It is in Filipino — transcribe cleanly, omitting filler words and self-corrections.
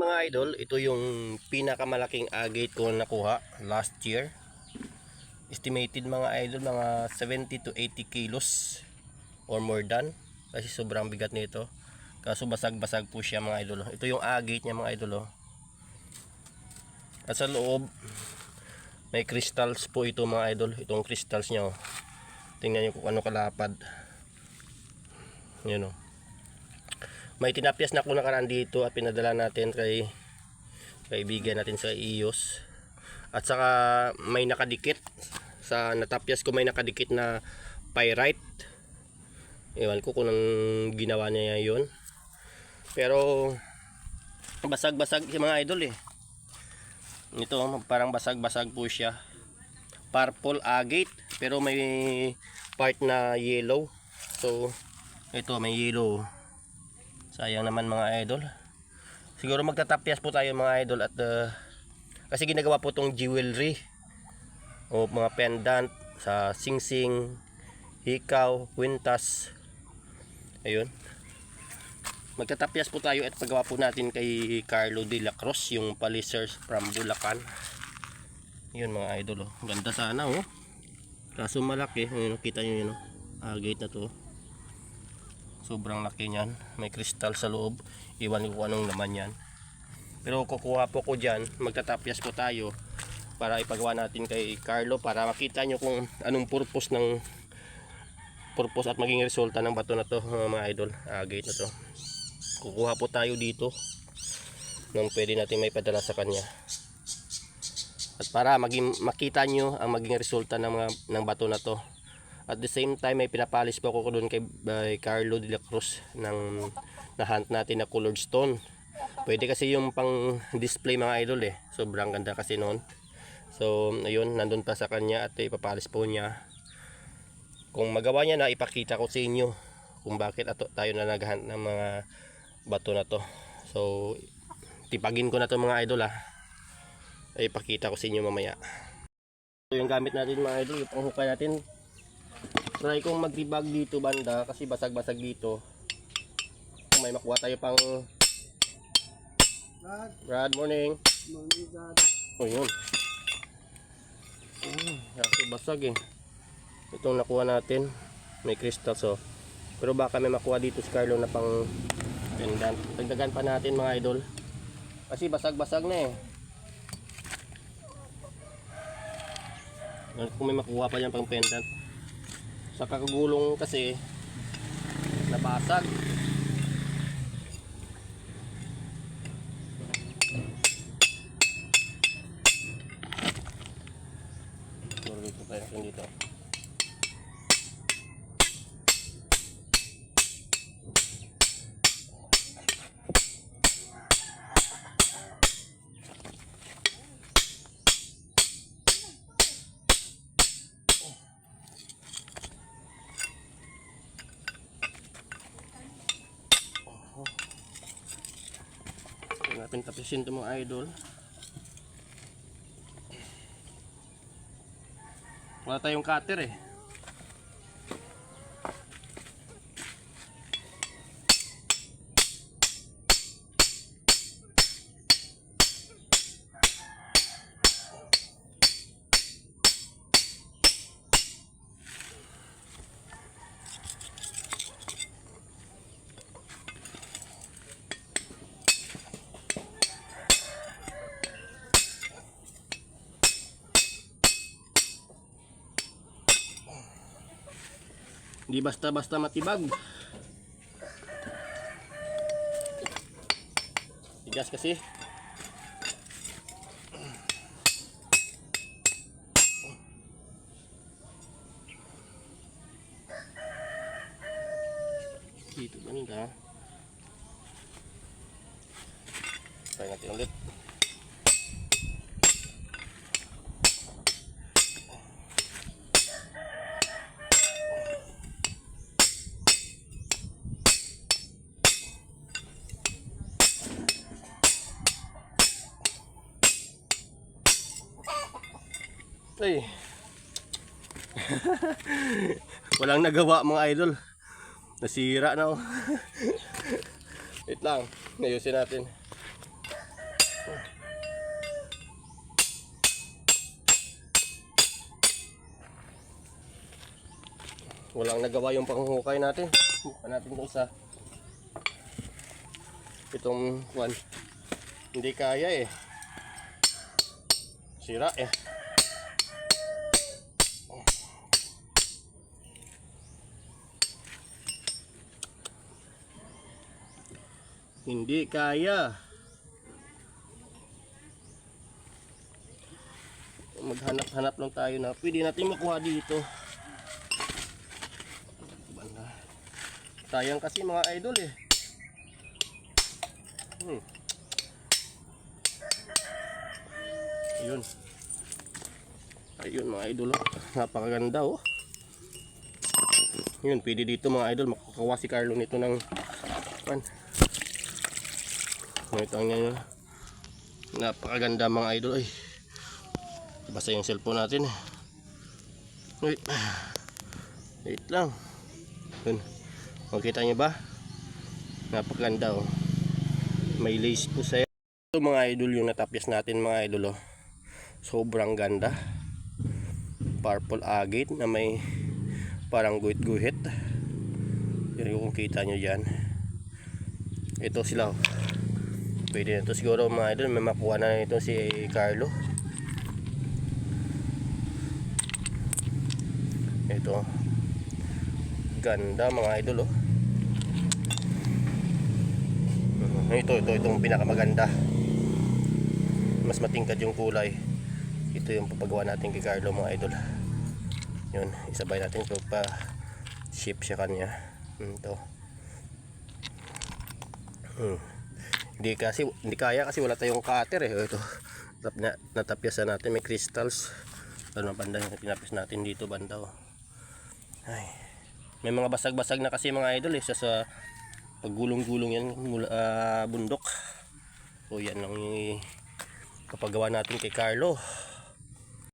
Mga idol, ito yung pinakamalaking agate ko nakuha last year. Estimated mga idol, mga 70 to 80 kilos or more than. Kasi sobrang bigat nito. Kaso basag-basag po siya mga idol. Ito yung agate niya mga idol. At sa loob, may crystals po ito mga idol. Itong crystals niya. Tingnan nyo kung ano kalapad. Yun o. May tinapyas na ako nakaraan dito at pinadala natin kay kaibigan natin sa Ios. At saka may nakadikit sa natapyas ko, may nakadikit na pyrite. Ewan ko kung anong ginawa niya yun. Pero basag-basag siya mga idol eh. Ito parang basag-basag po siya. Purple agate pero may part na yellow. So ito may yellow. Sayang naman mga idol. Siguro magtatapyas po tayo mga idol at kasi ginagawa po tong jewelry o mga pendant sa singsing, hikaw, kwintas. Ayun. Magtatapyas po tayo at paggawa po natin kay Carlo de la Cruz, yung polisher from Bulacan. Yun mga idol oh. Ganda sana oh. Kaso malaki. Ayun, kita nyo yun oh. Agate na to. Sobrang laki niyan. May kristal sa loob. Iwan ko anong laman yan. Pero kukuha po ko dyan. Magtatapyas po tayo para ipagawa natin kay Carlo para makita nyo kung anong purpose at maging resulta ng bato na to mga idol. Agate na to. Kukuha po tayo dito nung pwede natin may padala sa kanya. At para makita nyo ang maging resulta ng bato na to. At the same time may pinapalis po ako doon kay Carlo de la Cruz ng na-hunt natin na colored stone. Pwede kasi yung pang display mga idol eh. Sobrang ganda kasi noon. So ayun, nandun pa sa kanya at ipapalis po niya. Kung magawa niya na, ipakita ko sa inyo kung bakit tayo na nag-hunt ng mga bato na to. So tipagin ko na to mga idol ah. Ipakita ko sa inyo mamaya. So yung gamit natin mga idol, yung panghukay natin. Try kong magtibag dito banda kasi basag-basag dito. Kung may makuha tayo pang Brad, morning. Morning, Dad. Oh yun. Basag eh. Itong nakuha natin may crystal so. Pero baka may makuha dito si Carlo na pang pendant. Dagdagan pa natin mga idol. Kasi basag-basag na eh. Kung may makuha pa yan pang pendant. Sa kakagulong kasi nabasag. Dito tayo dito. Natin tapisin ito mga idol. Wala tayong cutter eh. Hindi basta-basta matibag. Tigas kasi. Dito banda. Try natin ulit. Ay. Walang nagawa mga idol. Nasira na oh. Wait lang, ayusin natin. Walang nagawa yung panghuhukay natin. Bukan natin ito isa. Itong one. Hindi kaya eh. Sira eh. Hindi kaya. Maghanap-hanap lang tayo na pwede natin makuha dito. Sayang kasi mga idol eh. Ayun. Ayun mga idol oh. Napakaganda oh. Yun, pwede dito mga idol. Makakawa si Carlo nito ng pan. Ito ang yan. Napakaganda mga idol. Ay, basta yung cellphone natin. Wait. Wait lang. Yun. Makita nyo ba? Napakaganda oh. May lace po sa'yo. Ito mga idol yung natapyas natin mga idol oh. Sobrang ganda. Purple agate na may parang guhit-guhit. Yan kung kita nyo dyan. Ito sila oh. Pwede na ito siguro mga idol. May makuha na ito si Carlo. Ito. Ganda mga idol oh. Itong pinakamaganda. Mas matingkad yung kulay. Ito yung papagawa natin kay Carlo mga idol. Yun, isabay natin ito pa ship siya kanya. Ito. Hindi kaya kasi wala tayong cutter eh. Ito. Natapyasan natin, may crystals. Ano banda yung tinapis natin dito banda oh. Ay. May mga basag-basag na kasi mga idol eh sa paggulong-gulong yan mula bundok. So yan lang yung papagawa natin kay Carlo.